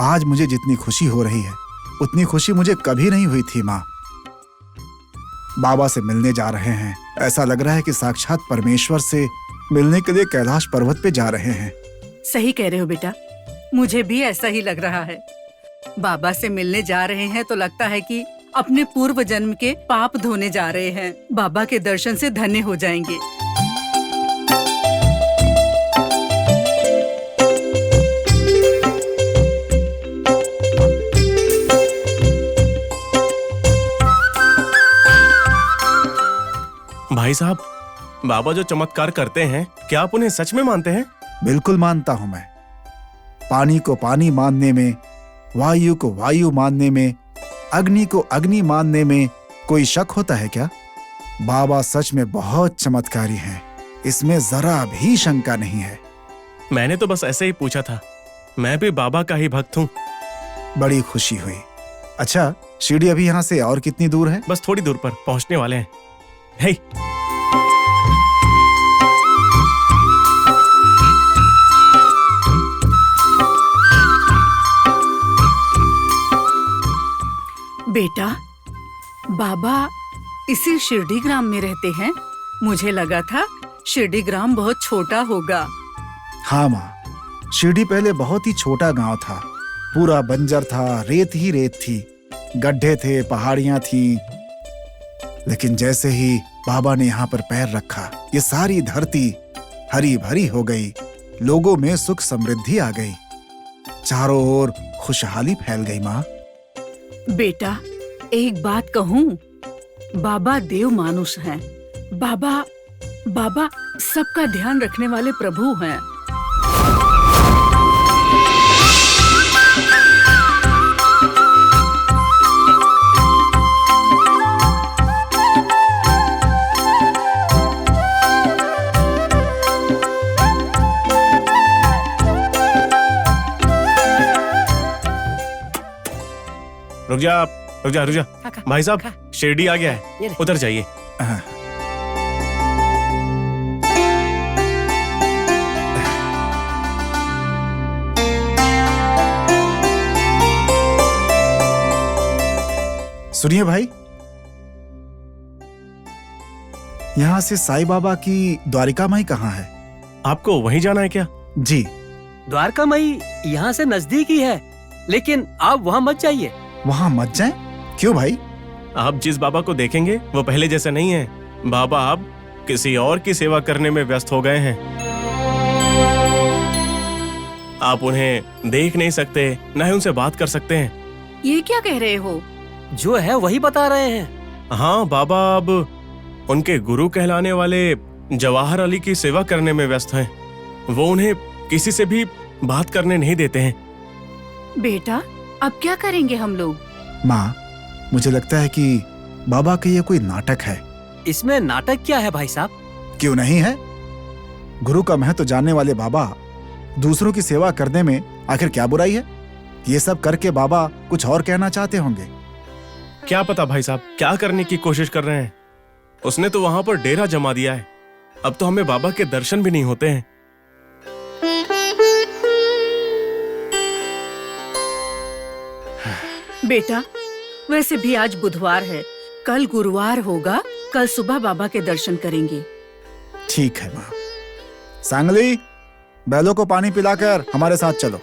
आज मुझे जितनी खुशी हो रही है उतनी खुशी मुझे कभी नहीं हुई थी माँ। बाबा से मिलने जा रहे हैं, ऐसा लग रहा है कि साक्षात परमेश्वर से मिलने के लिए कैलाश पर्वत पे जा रहे हैं। सही कह रहे हो बेटा, मुझे भी ऐसा ही लग रहा है। बाबा से मिलने जा रहे हैं तो लगता है कि अपने पूर्व जन्म के पाप धोने जा रहे हैं। बाबा के दर्शन से धन्य हो जाएंगे। भाई साहब, बाबा जो चमत्कार करते हैं, क्या आप उन्हें सच में मानते हैं? बिल्कुल मानता हूं मैं। पानी को पानी मानने में, वायु को वायु मानने में, अग्नि को अग्नि मानने में कोई शक होता है क्या? बाबा सच में बहुत चमत्कारी हैं, इसमें जरा भी शंका नहीं है। मैंने तो बस ऐसे ही पूछा था। मैं भी बाबा का ही भक्त हूँ। बड़ी खुशी हुई। अच्छा, शिरडी अभी यहाँ से और कितनी दूर है? बस थोड़ी दूर पर पहुँचने वाले हैं। हे बेटा, बाबा इसी शिरडी ग्राम में रहते हैं? मुझे लगा था शिरडी ग्राम बहुत छोटा होगा। हाँ माँ, शिरडी पहले बहुत ही छोटा गांव था। पूरा बंजर था, रेत ही रेत थी, गड्ढे थे, पहाड़ियां थीं। लेकिन जैसे ही बाबा ने यहाँ पर पैर रखा, ये सारी धरती हरी भरी हो गई, लोगों में सुख समृद्धि आ गई, चारों ओर खुशहाली फैल गई। माँ बेटा, एक बात कहूँ, बाबा देव मानुष हैं। बाबा सबका ध्यान रखने वाले प्रभु हैं। रुक जा। भाई साहब, शिरडी आ गया है, उधर जाइए। सुनिए भाई, यहाँ से साईं बाबा की द्वारिका माई कहाँ है? आपको वहीं जाना है क्या? जी। द्वारका माई यहाँ से नजदीक ही है, लेकिन आप वहाँ मत जाइए। वहाँ मत जाएं? क्यों भाई? आप जिस बाबा को देखेंगे वो पहले जैसे नहीं है। बाबा अब किसी और की सेवा करने में व्यस्त हो गए हैं। आप उन्हें देख नहीं सकते, न ही उनसे बात कर सकते हैं। ये क्या कह रहे हो? जो है वही बता रहे हैं। हाँ, बाबा अब उनके गुरु कहलाने वाले जवाहर अली की सेवा करने में व्यस्त हैं। वो उन्हें किसी से भी बात करने नहीं देते हैं। बेटा, अब क्या करेंगे हम लोग? माँ, मुझे लगता है कि बाबा का ये कोई नाटक है। इसमें नाटक क्या है भाई साहब? क्यों नहीं है? गुरु का महत्व जानने वाले बाबा दूसरों की सेवा करने में आखिर क्या बुराई है? ये सब करके बाबा कुछ और कहना चाहते होंगे। क्या पता भाई साहब क्या करने की कोशिश कर रहे हैं। उसने तो वहां पर डेरा जमा दिया है। अब तो हमें बाबा के दर्शन भी नहीं होते हैं। बेटा, वैसे भी आज बुधवार है, कल गुरुवार होगा। कल सुबह बाबा के दर्शन करेंगे। ठीक है माँ। सांगली, बैलों को पानी पिलाकर हमारे साथ चलो।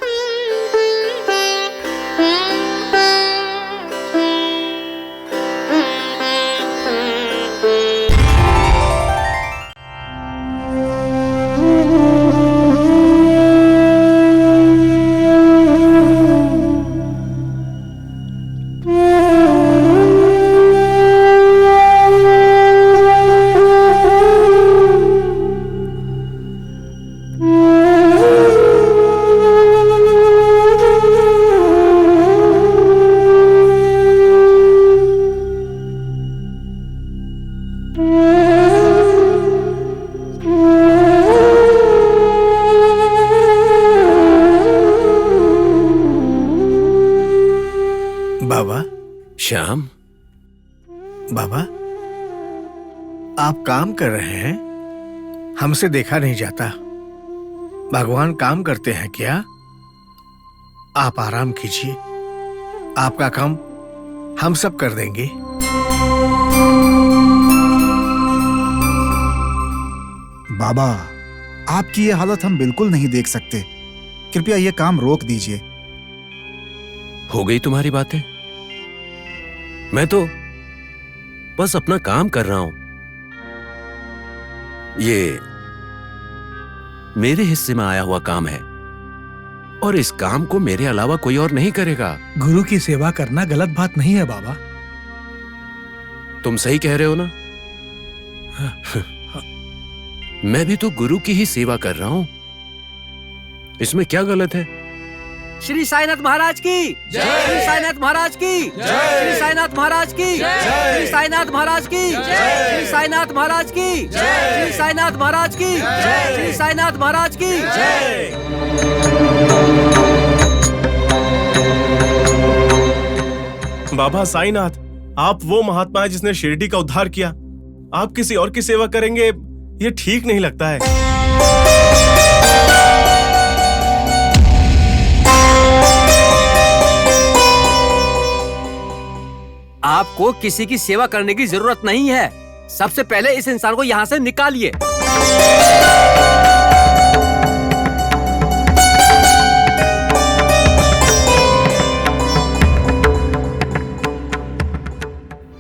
बाबा, श्याम, बाबा आप काम कर रहे हैं, हमसे देखा नहीं जाता। भगवान काम करते हैं क्या? आप आराम कीजिए, आपका काम हम सब कर देंगे। बाबा, आपकी ये हालत हम बिल्कुल नहीं देख सकते। कृपया ये काम रोक दीजिए। हो गई तुम्हारी बातें? मैं तो बस अपना काम कर रहा हूं। ये मेरे हिस्से में आया हुआ काम है और इस काम को मेरे अलावा कोई और नहीं करेगा। गुरु की सेवा करना गलत बात नहीं है बाबा। तुम सही कह रहे हो ना? मैं भी तो गुरु की ही सेवा कर रहा हूं, इसमें क्या गलत है? श्री साईनाथ महाराज की जय, श्री साईनाथ महाराज की जय, श्री साईनाथ महाराज की जय, श्री साईनाथ महाराज की जय, श्री साईनाथ महाराज की जय, श्री साईनाथ महाराज की जय, श्री साईनाथ महाराज की जय। बाबा साईनाथ, आप वो महात्मा है जिसने शिरडी का उद्धार किया। आप किसी और की सेवा करेंगे, ये ठीक नहीं लगता है। आपको किसी की सेवा करने की जरूरत नहीं है। सबसे पहले इस इंसान को यहाँ से निकालिए।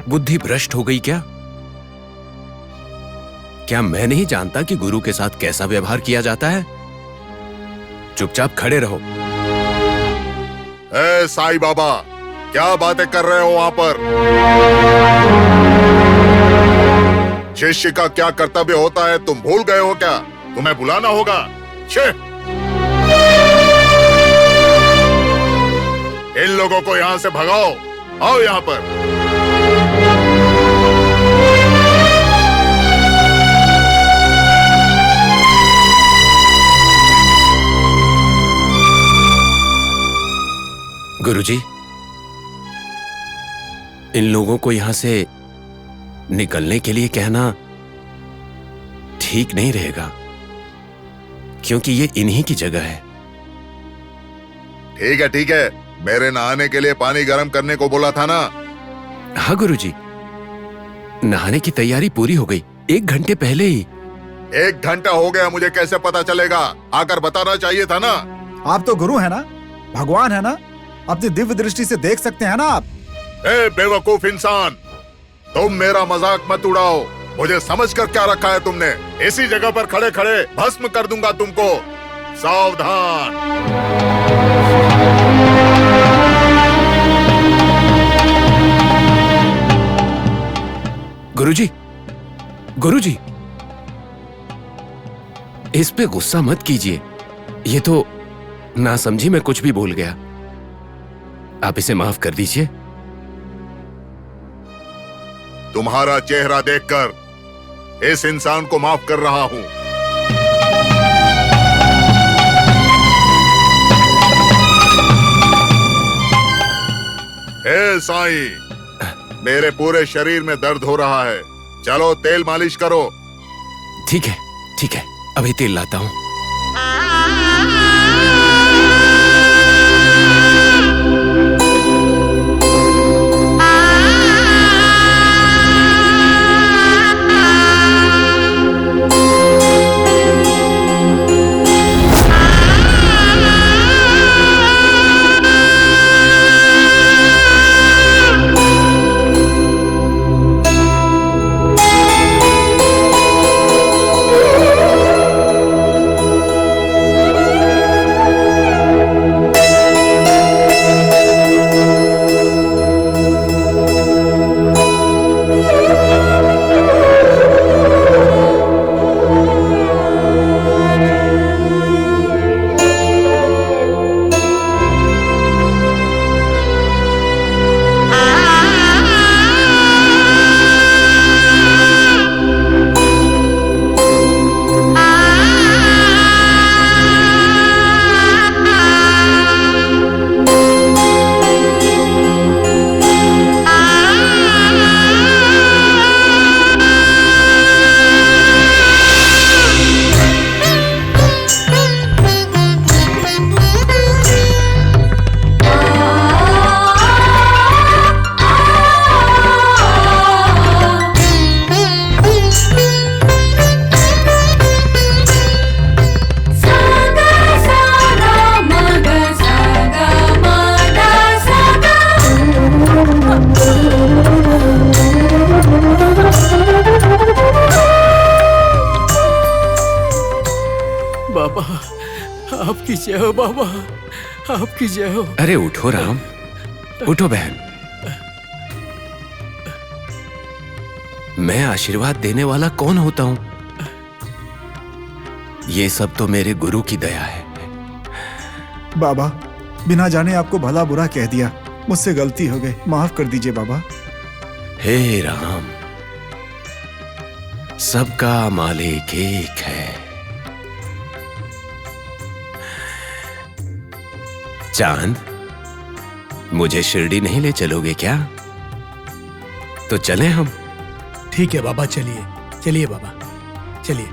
बुद्धि भ्रष्ट हो गई क्या? क्या मैं नहीं जानता कि गुरु के साथ कैसा व्यवहार किया जाता है? चुपचाप खड़े रहो। ए साईं बाबा, क्या बातें कर रहे हो वहां पर? शिष्य का क्या कर्तव्य होता है तुम भूल गए हो क्या? तुम्हें बुलाना होगा। छे! इन लोगों को यहां से भगाओ। आओ यहां पर। गुरुजी, इन लोगों को यहां से निकलने के लिए कहना ठीक नहीं रहेगा, क्योंकि ये इन्हीं की जगह है। ठीक है, मेरे नहाने के लिए पानी गर्म करने को बोला था ना? हाँ गुरुजी, नहाने की तैयारी पूरी हो गई 1 घंटे पहले ही। 1 घंटा हो गया, मुझे कैसे पता चलेगा? आकर बताना चाहिए था ना। आप तो गुरु है ना, भगवान है ना, अपनी दिव्य दृष्टि से देख सकते हैं ना आप। ए बेवकूफ इंसान, तुम मेरा मजाक मत उड़ाओ। मुझे समझकर क्या रखा है तुमने? इसी जगह पर खड़े खड़े भस्म कर दूंगा तुमको। सावधान। गुरुजी, गुरुजी, इस पे गुस्सा मत कीजिए। ये तो नासमझी में कुछ भी बोल गया। आप इसे माफ कर दीजिए। तुम्हारा चेहरा देखकर इस इंसान को माफ कर रहा हूं। हे साईं, मेरे पूरे शरीर में दर्द हो रहा है। चलो तेल मालिश करो। ठीक है, अभी तेल लाता हूं। आपकी जय हो बाबा, आपकी जय हो। अरे उठो राम, उठो बहन। मैं आशीर्वाद देने वाला कौन होता हूं? ये सब तो मेरे गुरु की दया है। बाबा, बिना जाने आपको भला बुरा कह दिया, मुझसे गलती हो गई, माफ कर दीजिए बाबा। हे राम, सबका मालिक एक है। चांद, मुझे शिरडी नहीं ले चलोगे क्या? तो चलें हम। ठीक है बाबा, चलिए चलिए बाबा, चलिए।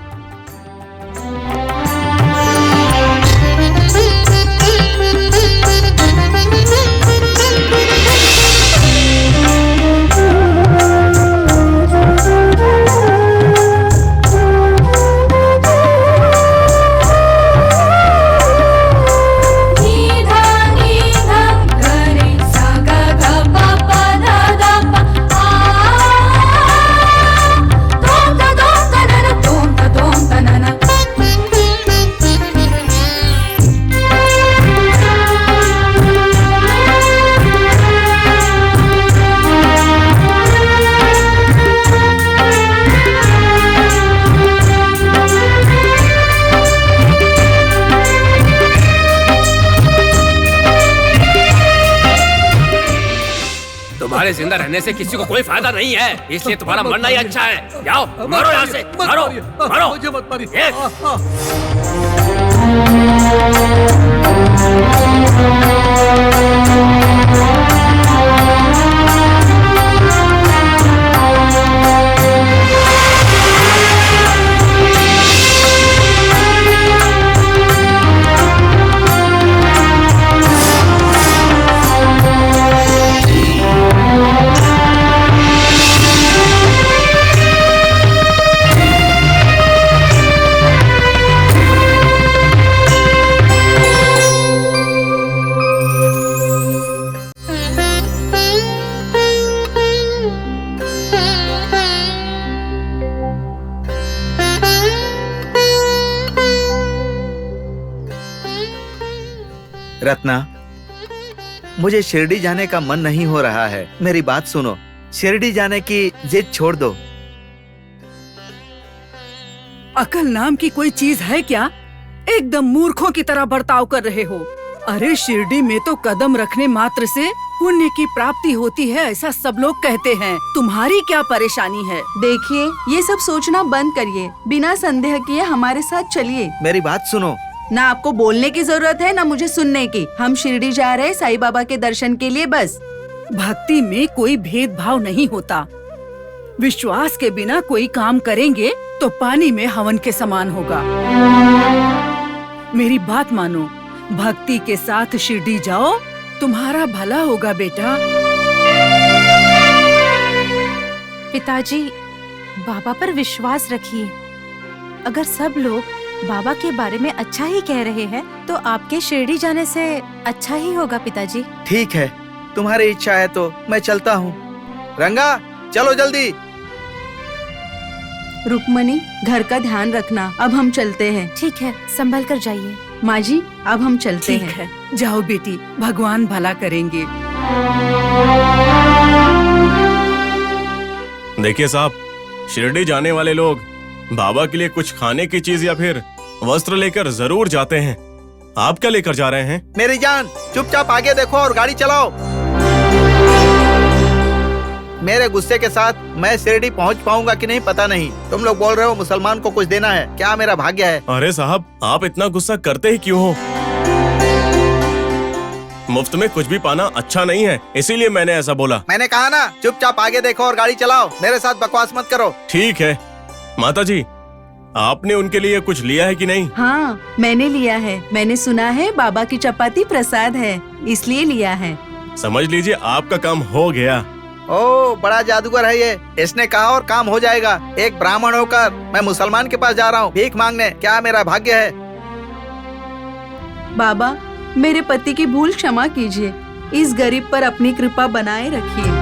तुम्हारे जिंदा रहने से किसी को कोई फायदा नहीं है, इसलिए तुम्हारा मरना ही अच्छा है। जाओ, मारो यहाँ से, मारो, मारो। मुझे मत मारिए। रत्ना, मुझे शिरडी जाने का मन नहीं हो रहा है। मेरी बात सुनो, शिरडी जाने की जिद छोड़ दो। अकल नाम की कोई चीज है क्या? एकदम मूर्खों की तरह बर्ताव कर रहे हो। अरे शिरडी में तो कदम रखने मात्र से पुण्य की प्राप्ति होती है, ऐसा सब लोग कहते हैं। तुम्हारी क्या परेशानी है? देखिए, ये सब सोचना बंद करिए, बिना संदेह किए हमारे साथ चलिए। मेरी बात सुनो। ना आपको बोलने की जरूरत है, ना मुझे सुनने की। हम शिरडी जा रहे हैं साईं बाबा के दर्शन के लिए, बस। भक्ति में कोई भेदभाव नहीं होता। विश्वास के बिना कोई काम करेंगे तो पानी में हवन के समान होगा। मेरी बात मानो, भक्ति के साथ शिरडी जाओ, तुम्हारा भला होगा बेटा। पिताजी, बाबा पर विश्वास रखिए। अगर सब लोग बाबा के बारे में अच्छा ही कह रहे हैं तो आपके शिरडी जाने से अच्छा ही होगा पिताजी। ठीक है, तुम्हारी इच्छा है तो मैं चलता हूँ। रंगा, चलो जल्दी। रुक्मणी, घर का ध्यान रखना। अब हम चलते हैं। ठीक है, संभल कर जाइए। माँ जी, अब हम चलते ठीक हैं। है, जाओ बेटी, भगवान भला करेंगे। देखिए साहब, शिरडी जाने वाले लोग बाबा के लिए कुछ खाने की चीज या फिर वस्त्र लेकर जरूर जाते हैं। आप क्या लेकर जा रहे हैं? मेरी जान, चुपचाप आगे देखो और गाड़ी चलाओ। मेरे गुस्से के साथ मैं शिरडी पहुंच पाऊंगा कि नहीं पता नहीं। तुम लोग बोल रहे हो मुसलमान को कुछ देना है, क्या मेरा भाग्य है? अरे साहब, आप इतना गुस्सा करते ही क्यों हो? मुफ्त में कुछ भी पाना अच्छा नहीं है, इसीलिए मैंने ऐसा बोला। मैंने कहा ना, चुपचाप आगे देखो और गाड़ी चलाओ। मेरे साथ बकवास मत करो। ठीक है। माताजी, आपने उनके लिए कुछ लिया है कि नहीं? हाँ, मैंने लिया है। मैंने सुना है बाबा की चपाती प्रसाद है, इसलिए लिया है। समझ लीजिए आपका काम हो गया। ओ, बड़ा जादूगर है ये। इसने कहा और काम हो जाएगा। एक ब्राह्मण होकर मैं मुसलमान के पास जा रहा हूँ भीख मांगने, क्या मेरा भाग्य है? बाबा, मेरे पति की भूल क्षमा कीजिए। इस गरीब पर अपनी कृपा बनाए रखिए।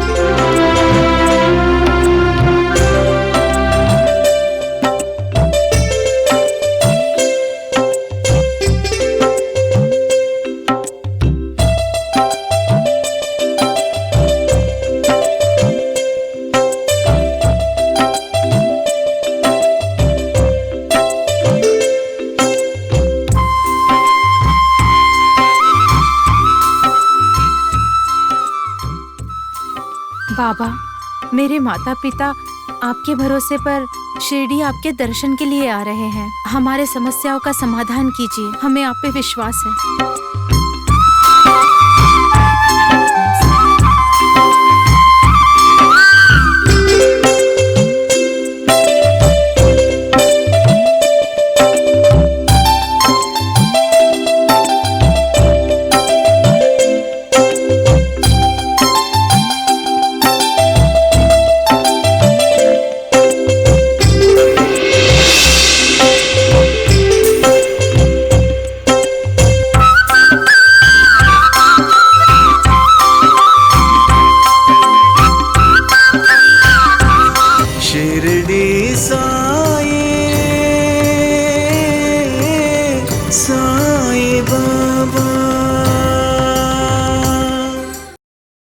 बाबा, मेरे माता पिता आपके भरोसे पर शिरडी आपके दर्शन के लिए आ रहे हैं। हमारे समस्याओं का समाधान कीजिए, हमें आप पे विश्वास है।